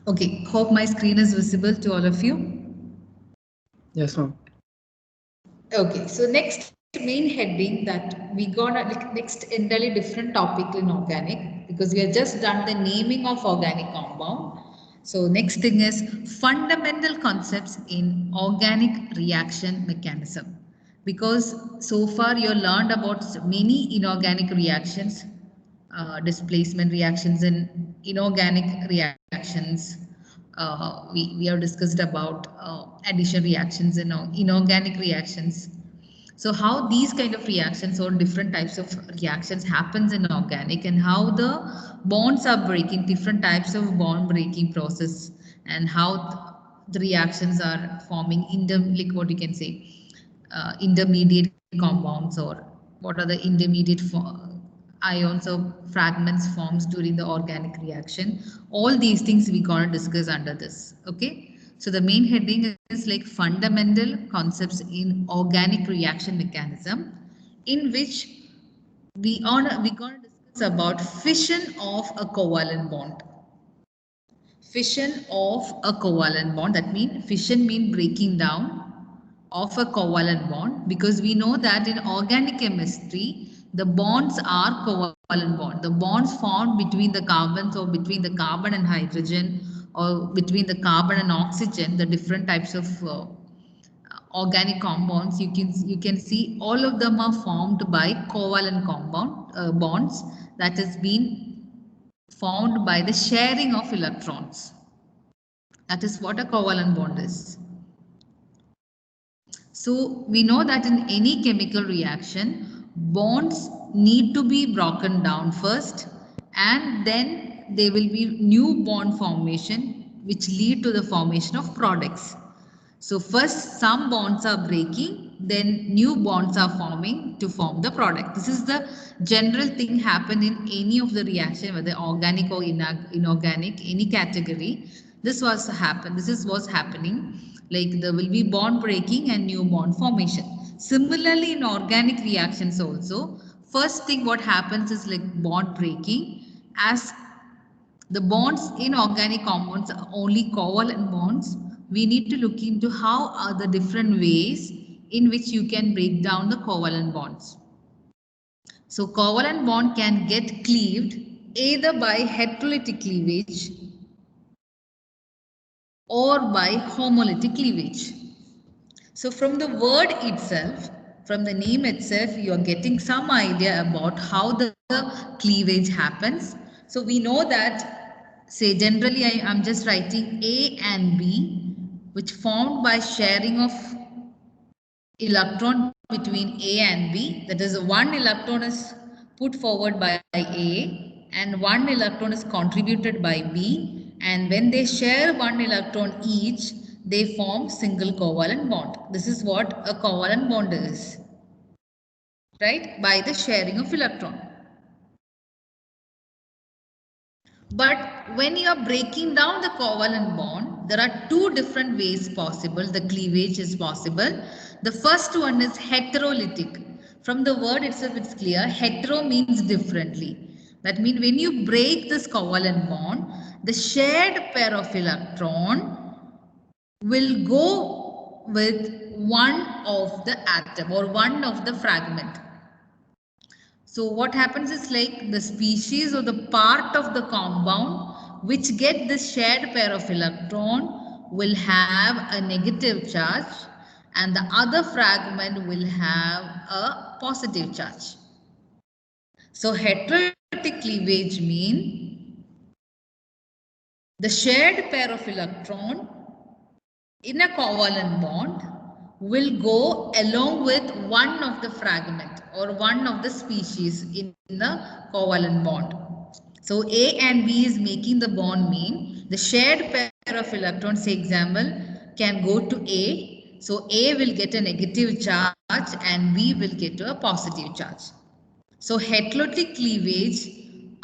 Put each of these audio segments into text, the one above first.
Okay, hope my screen is visible to all of you. Yes, ma'am. Okay, so next main heading that we gonna like next entirely different topic in organic because we have just done the naming of organic compound. So next thing is fundamental concepts in organic reaction mechanism. Because so far you learned about many inorganic reactions, displacement reactions and inorganic reactions. We have discussed about addition reactions and inorganic reactions. So how these kind of reactions or different types of reactions happens in organic and how the bonds are breaking, different types of bond breaking process and how the reactions are forming like what you can say, intermediate compounds or what are the intermediate ions or fragments forms during the organic reaction. All these things we gonna discuss under this. Okay. So the main heading is like fundamental concepts in organic reaction mechanism, in which we gonna discuss about fission of a covalent bond. Fission of a covalent bond, that means fission means breaking down of a covalent bond, because we know that in organic chemistry the bonds are covalent bond, the bonds formed between the carbons or between the carbon and hydrogen or between the carbon and oxygen, the different types of organic compounds, you can see all of them are formed by covalent compound bonds that has been formed by the sharing of electrons. That is what a covalent bond is. So we know that in any chemical reaction, bonds need to be broken down first, and then there will be new bond formation which lead to the formation of products. So first some bonds are breaking, then new bonds are forming to form the product. This is the general thing happen in any of the reaction, whether organic or inorganic, any category. This is what's happening. Like there will be bond breaking and new bond formation. Similarly in organic reactions also, first thing what happens is like bond breaking, as the bonds in organic compounds are only covalent bonds. We need to look into how are the different ways in which you can break down the covalent bonds. So covalent bond can get cleaved either by heterolytic cleavage or by homolytic cleavage. So from the word itself, from the name itself, you are getting some idea about how the cleavage happens. So we know that, say generally I am just writing A and B, which formed by sharing of electron between A and B. That is, one electron is put forward by A and one electron is contributed by B, and when they share one electron each, they form single covalent bond. This is what a covalent bond is, right? By the sharing of electron. But when you are breaking down the covalent bond, there are two different ways possible. The cleavage is possible. The first one is heterolytic. From the word itself, it's clear. Hetero means differently. That means when you break this covalent bond, the shared pair of electron will go with one of the atom or one of the fragment. So what happens is like the species or the part of the compound which get this shared pair of electron will have a negative charge, and the other fragment will have a positive charge. So heterolytic cleavage means the shared pair of electron in a covalent bond will go along with one of the fragment or one of the species in the covalent bond. So A and B is making the bond mean the shared pair of electrons, say example, can go to A. So A will get a negative charge and B will get a positive charge. So heterolytic cleavage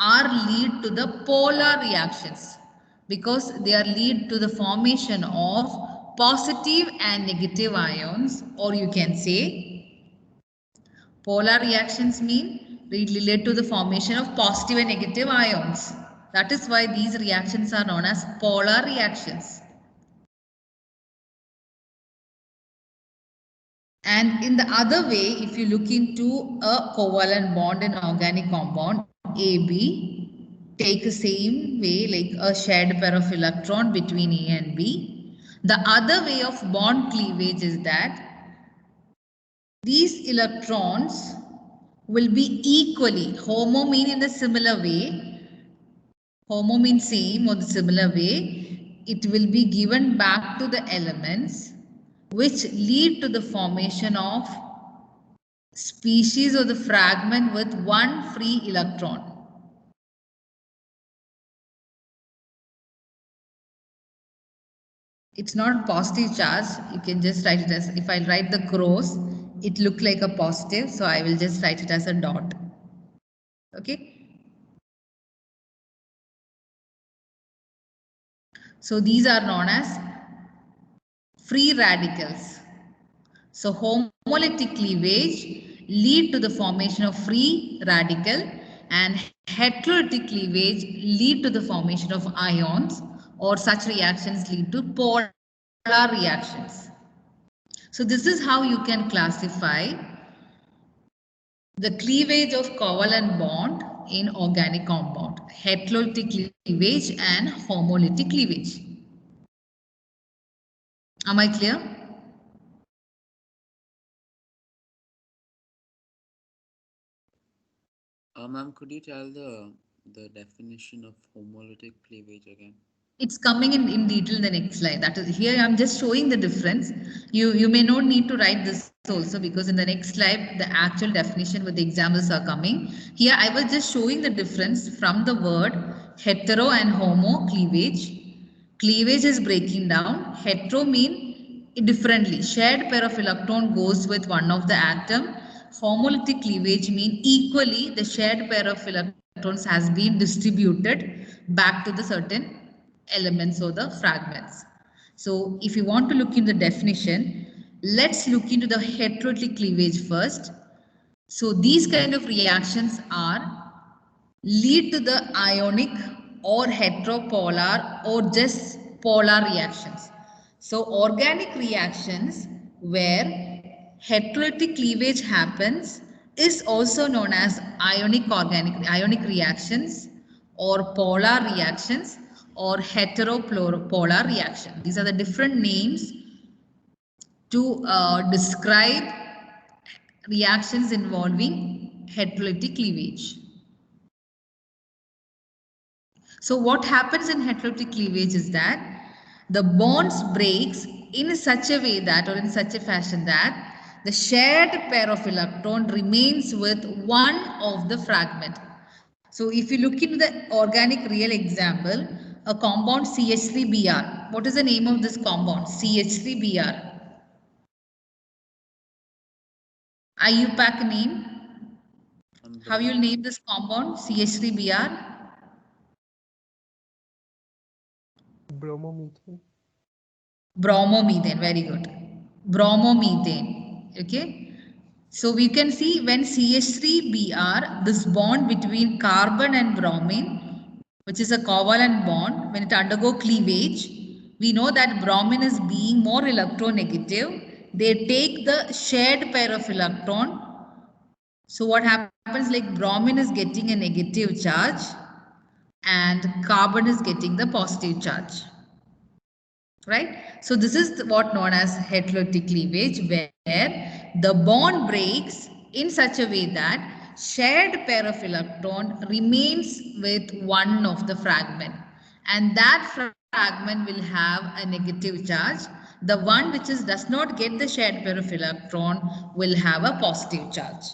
are lead to the polar reactions because they are lead to the formation of positive and negative ions, or you can say polar reactions mean relate to the formation of positive and negative ions. That is why these reactions are known as polar reactions. And in the other way, if you look into a covalent bond in organic compound, AB, take the same way like a shared pair of electron between A and B. The other way of bond cleavage is that these electrons will be equally, homo mean in the similar way, homo means same or the similar way, it will be given back to the elements which lead to the formation of species or the fragment with one free electron. It's not positive charge. You can just write it as, if I write the cross, it look like a positive. So I will just write it as a dot. Okay. So these are known as free radicals. So homolytic cleavage lead to the formation of free radical, and heterolytic cleavage lead to the formation of ions, or such reactions lead to polar reactions. So this is how you can classify the cleavage of covalent bond in organic compound: heterolytic cleavage and homolytic cleavage. Am I clear? Ma'am, could you tell the definition of homolytic cleavage again? It's coming in detail in the next slide. That is, here I'm just showing the difference. You may not need to write this also, because in the next slide the actual definition with the examples are coming. Here I was just showing the difference from the word hetero and homo cleavage. Cleavage is breaking down. Hetero mean differently. Shared pair of electron goes with one of the atom. Homolytic cleavage mean equally the shared pair of electrons has been distributed back to the certain elements or the fragments. So if you want to look in the definition, let's look into the heterolytic cleavage first. So these kind of reactions are lead to the ionic or heteropolar or just polar reactions. So organic reactions where heterolytic cleavage happens is also known as ionic reactions, or polar reactions, or heteropolar reaction. These are the different names to describe reactions involving heterolytic cleavage. So what happens in heterolytic cleavage is that the bonds breaks in such a way that, or in such a fashion that, the shared pair of electron remains with one of the fragment. So if you look into the organic real example, a compound CH3Br. What is the name of this compound? CH3Br. IUPAC name. How you will name this compound? CH3Br. Bromomethane. Bromomethane, very good. Bromomethane, okay. So we can see when CH3Br, this bond between carbon and bromine, which is a covalent bond, when it undergo cleavage, we know that bromine is being more electronegative. They take the shared pair of electron. So what happens, like bromine is getting a negative charge and carbon is getting the positive charge. Right? So this is what known as heterolytic cleavage, where the bond breaks in such a way that shared pair of electron remains with one of the fragment, and that fragment will have a negative charge. The one which does not get the shared pair of electron will have a positive charge.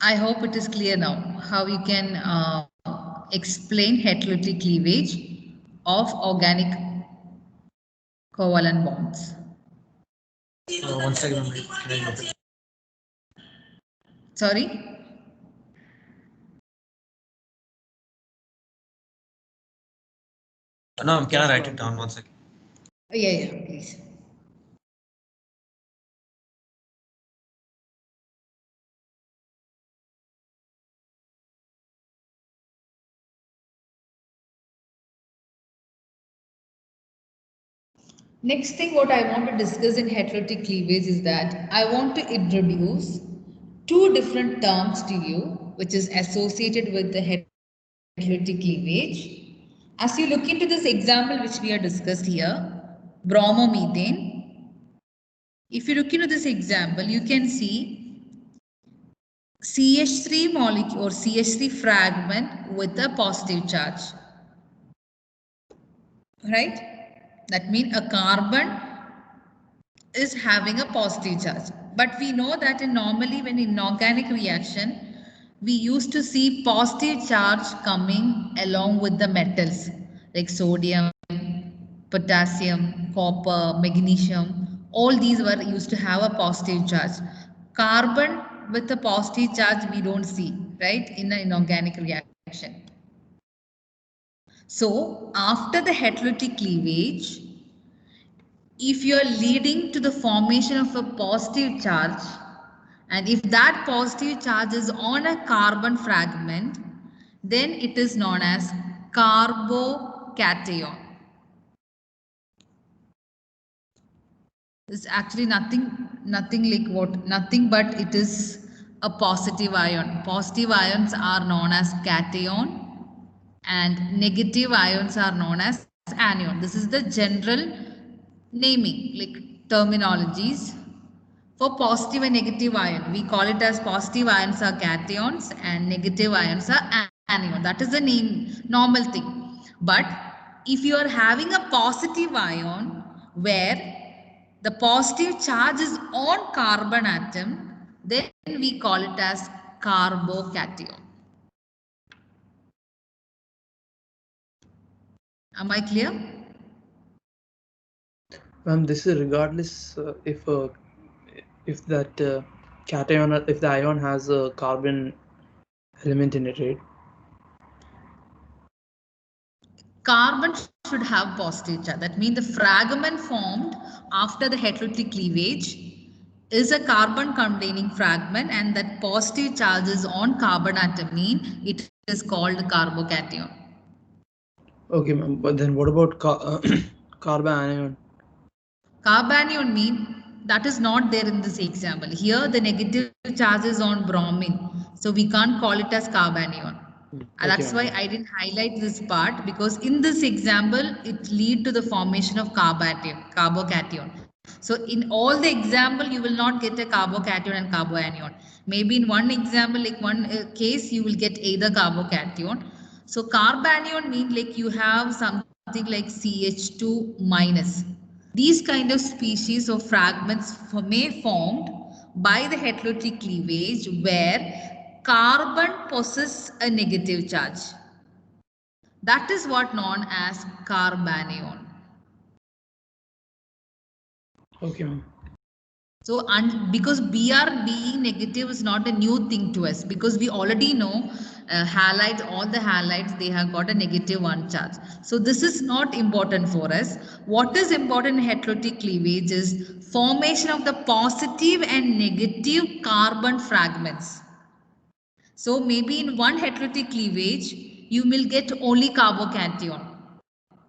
I hope it is clear now how you can explain heterolytic cleavage of organic covalent bonds. One second, can I note it? Sorry? No, can I write it down? 1 second. Yeah, please. Next thing what I want to discuss in heterotic cleavage is that I want to introduce two different terms to you which is associated with the heterotic cleavage. As you look into this example which we have discussed here, bromomethane. If you look into this example, you can see CH3 molecule or CH3 fragment with a positive charge. Right? That means a carbon is having a positive charge. But we know that normally when in organic reaction, we used to see positive charge coming along with the metals like sodium, potassium, copper, magnesium. All these were used to have a positive charge. Carbon with a positive charge we don't see, right, in an inorganic reaction. So after the heterotic cleavage, if you are leading to the formation of a positive charge, and if that positive charge is on a carbon fragment, then it is known as carbocation. It's actually nothing like what, nothing but it is a positive ion. Positive ions are known as cation and negative ions are known as anion. This is the general naming, like terminologies for positive and negative ion. We call it as positive ions are cations and negative ions are anion. That is the name, normal thing. But if you are having a positive ion where the positive charge is on carbon atom, then we call it as carbocation. Am I clear? This is regardless if that cation, if the ion has a carbon element in it, right? Carbon should have positive charge. That means the fragment formed after the heterotic cleavage is a carbon containing fragment and that positive charge is on carbon atom, mean it is called carbocation. Okay, ma'am. But then what about carbon anion? Carbanion mean that is not there in this example. Here the negative charge is on bromine. So we can't call it as carbanion. Okay, That's why I didn't highlight this part because in this example it lead to the formation of carbocation. So in all the example you will not get a carbocation and carboanion. Maybe in one example, like one case, you will get either carbocation. So carbanion mean like you have something like CH2 minus. These kind of species or fragments may formed by the heterotic cleavage where carbon possesses a negative charge. That is what known as carbanion. Okay, ma'am. So, because Br being negative is not a new thing to us because we already know halides, all the halides, they have got a negative one charge. So, this is not important for us. What is important in heterotic cleavage is formation of the positive and negative carbon fragments. So, maybe in one heterotic cleavage, you will get only carbocation.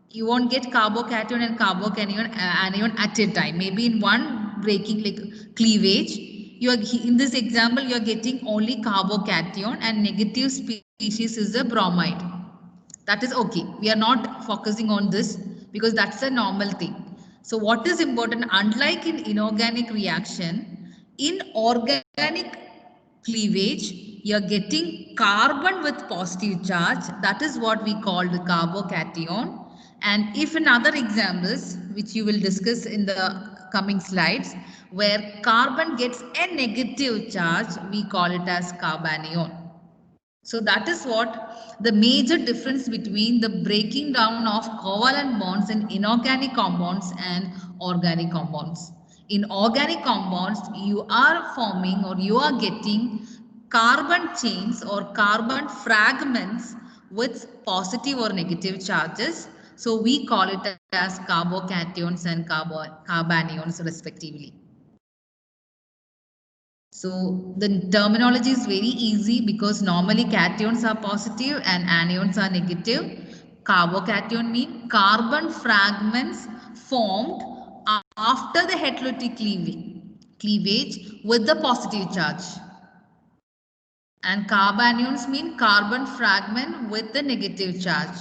You won't get carbocation and carbocation anion at a time. Maybe in one breaking like cleavage, you are in this example you are getting only carbocation and negative species is a bromide. That is okay. We are not focusing on this because that's a normal thing. So what is important, unlike in inorganic reaction, in organic cleavage, you are getting carbon with positive charge. That is what we call the carbocation. And if in other examples, which you will discuss in the coming slides, where carbon gets a negative charge, we call it as carbanion. So that is what the major difference between the breaking down of covalent bonds in inorganic compounds and organic compounds. In organic compounds, you are forming or you are getting carbon chains or carbon fragments with positive or negative charges. So we call it as carbocations and carbanions respectively. So the terminology is very easy because normally cations are positive and anions are negative. Carbocation means carbon fragments formed after the heterolytic cleavage with the positive charge. And carbanions mean carbon fragment with the negative charge.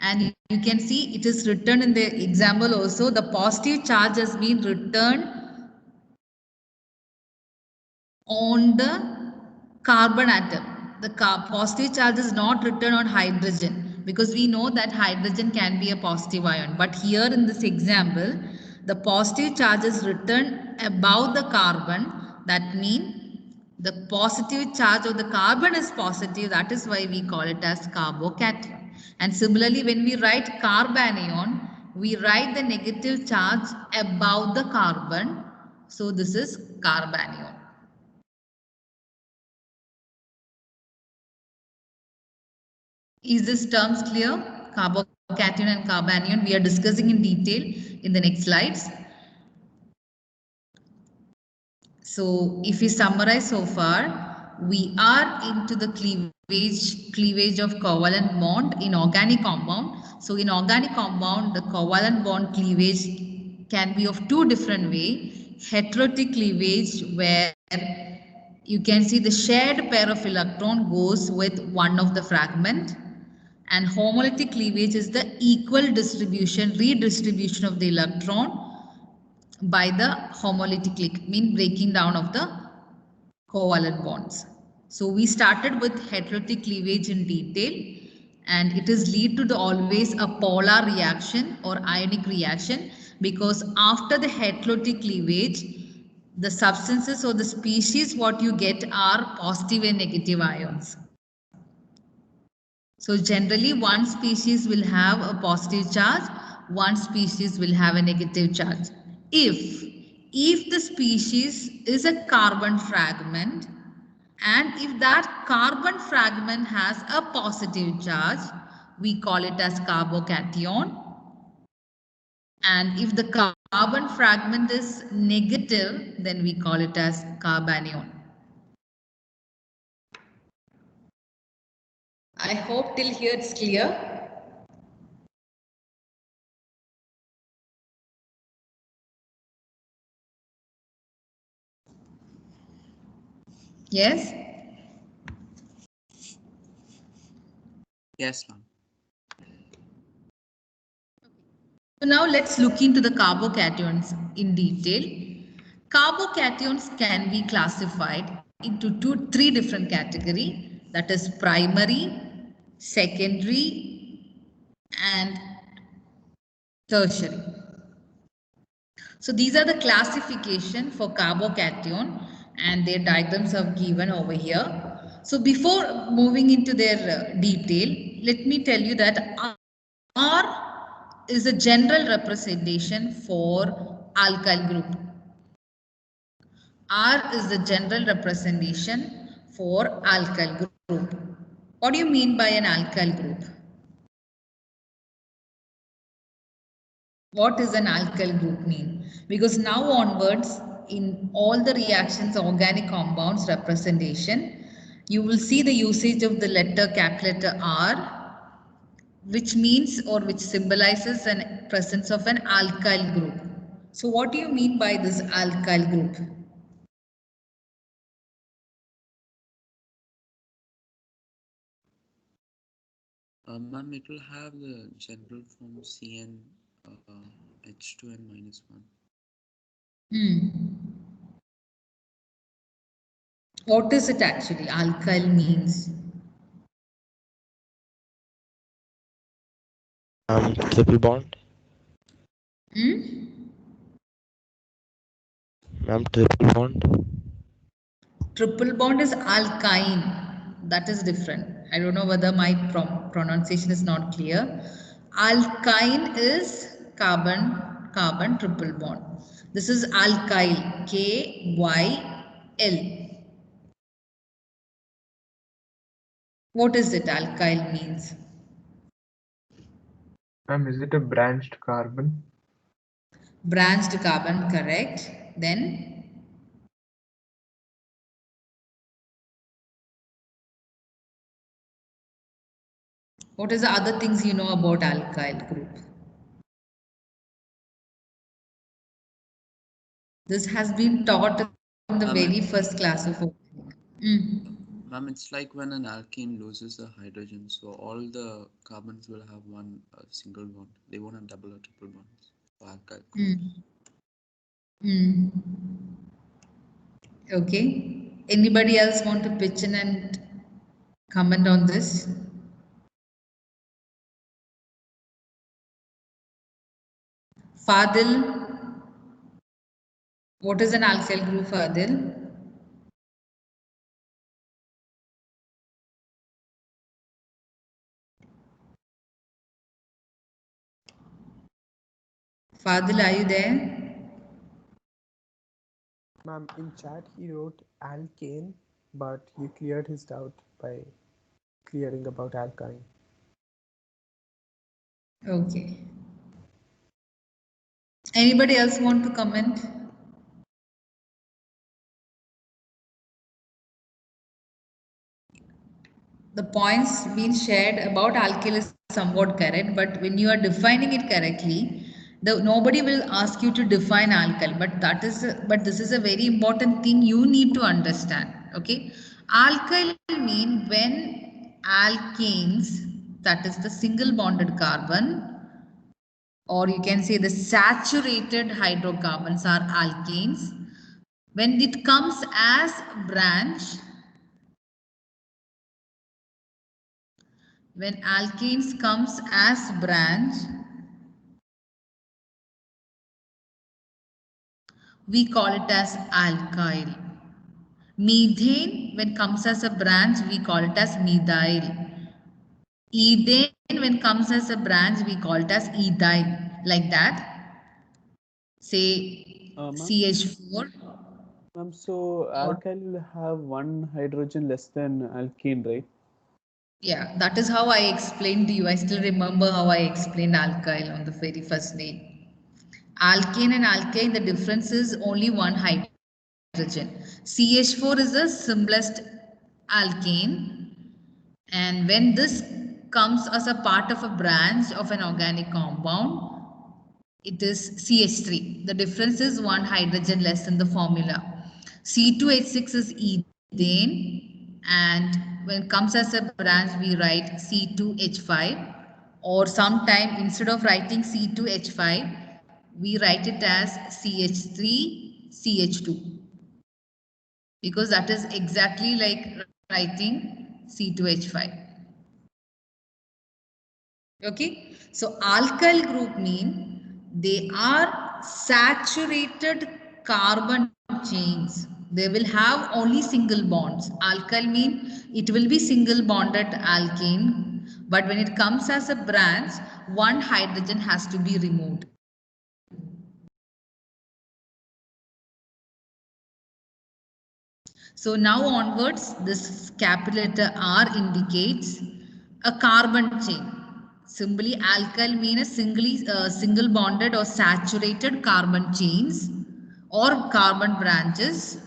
And you can see it is written in the example also. The positive charge has been returned on the carbon atom. The positive charge is not written on hydrogen because we know that hydrogen can be a positive ion. But here in this example, the positive charge is written above the carbon. That means the positive charge of the carbon is positive. That is why we call it as carbocation. And similarly, when we write carbanion, we write the negative charge above the carbon. So this is carbanion. Is this terms clear? Carbocation and carbanion we are discussing in detail in the next slides. So if we summarize so far, we are into the cleavage of covalent bond in organic compound. So in organic compound, the covalent bond cleavage can be of two different ways. Heterotic cleavage where you can see the shared pair of electron goes with one of the fragment. And homolytic cleavage is the equal distribution, redistribution of the electron by the homolytic mean breaking down of the covalent bonds. So we started with heterotic cleavage in detail, and it is lead to the always a polar reaction or ionic reaction because after the heterotic cleavage, the substances or the species what you get are positive and negative ions. So generally one species will have a positive charge, one species will have a negative charge. If the species is a carbon fragment and if that carbon fragment has a positive charge, we call it as carbocation. And if the carbon fragment is negative, then we call it as carbanion. I hope till here it's clear. Yes? Yes, ma'am. So now let's look into the carbocations in detail. Carbocations can be classified into three different categories, that is primary, secondary and tertiary. So these are the classification for carbocation and their diagrams are given over here. So before moving into their detail, let me tell you that R is a general representation for alkyl group. R is the general representation for alkyl group. What do you mean by an alkyl group? What is an alkyl group mean? Because now onwards, in all the reactions, organic compounds representation, you will see the usage of the capital letter R, which means or which symbolizes an presence of an alkyl group. So what do you mean by this alkyl group? Ma'am, it will have the general form CN H2n minus 1. What is it actually? Alkyl means? Triple bond. Hmm? Ma'am, triple bond. Triple bond is alkyne. That is different. I don't know whether my pronunciation is not clear. Alkyne is carbon triple bond. This is alkyl, K-Y-L. What is it alkyl means? Ma'am, is it a branched carbon? Branched carbon, correct. Then what is the other things you know about alkyl group? This has been taught in the very first class of organic. Ma'am, it's like when an alkene loses a hydrogen, so all the carbons will have one single bond. They won't have double or triple bonds for alkyl groups. Okay. Anybody else want to pitch in and comment on this? Fadil, what is an alkyl group, Fadil? Fadil, are you there? Ma'am, in chat he wrote alkane, but he cleared his doubt by clearing about alkyne. Okay. Anybody else want to comment? The points being shared about alkyl is somewhat correct, but when you are defining it correctly, nobody will ask you to define alkyl, but this is a very important thing you need to understand. Okay, alkyl mean when alkanes, that is the single bonded carbon, or you can say the saturated hydrocarbons are alkanes. When it comes as branch, when alkanes comes as branch, we call it as alkyl. Methane, when comes as a branch, we call it as methyl. Ethane, when comes as a branch, we call it as ethyl. Like that. Say CH4. So alkyl will have one hydrogen less than alkene, right? Yeah, that is how I explained to you. I still remember how I explained alkyl on the very first name. Alkane and alkyne, the difference is only one hydrogen. CH4 is the simplest alkane, and when this comes as a part of a branch of an organic compound, it is CH3. The difference is one hydrogen less in the formula. C2H6 is ethane, and when it comes as a branch, we write C2H5, or sometime instead of writing C2H5, we write it as CH3CH2, because that is exactly like writing C2H5. Okay, so alkyl group mean they are saturated carbon chains. They will have only single bonds. Alkyl mean it will be single bonded alkane, but when it comes as a branch, one hydrogen has to be removed. So now onwards, this capital letter R indicates a carbon chain. Simply alkyl means single bonded or saturated carbon chains or carbon branches.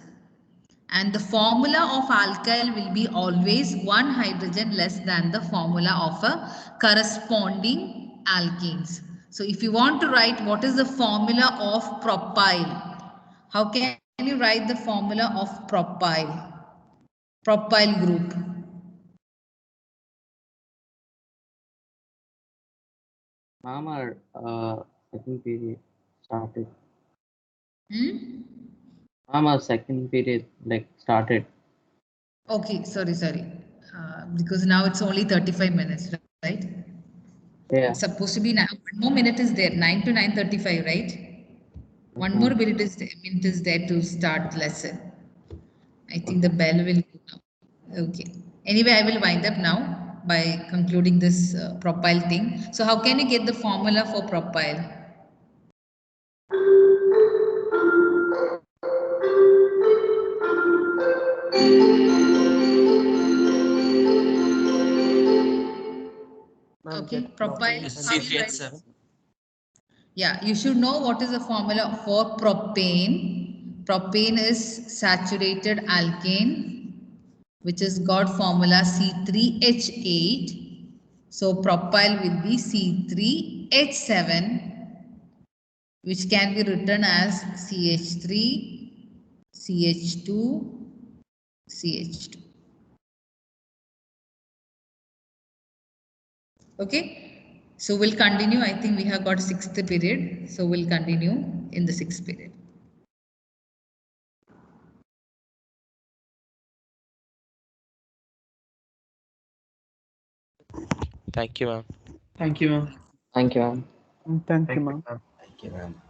And the formula of alkyl will be always one hydrogen less than the formula of a corresponding alkanes. So if you want to write what is the formula of propyl, how can you write the formula of propyl? Propyl group. Ma'am, our second period started. Ma'am, our second period started. Okay, sorry. Because now it's only 35 minutes, right? Yeah. It's supposed to be now. One more minute is there, 9 to 9:35, right? One more minute is there to start lesson. I think the bell will go now. Okay. Anyway, I will wind up now by concluding this propyl thing. So how can you get the formula for propyl? Okay, get propyl. propane It's how you write? C3H7. Yeah, you should know what is the formula for propane. Propane is saturated alkane, which has got formula C3H8. So propyl will be C3H7, which can be written as CH3, CH2, CH2. Okay, so we'll continue. I think we have got sixth period, so we'll continue in the sixth period. Thank you, ma'am. Thank you, ma'am. Thank you, ma'am. Thank you, Thank you, ma'am. ma'am. Thank you, ma'am.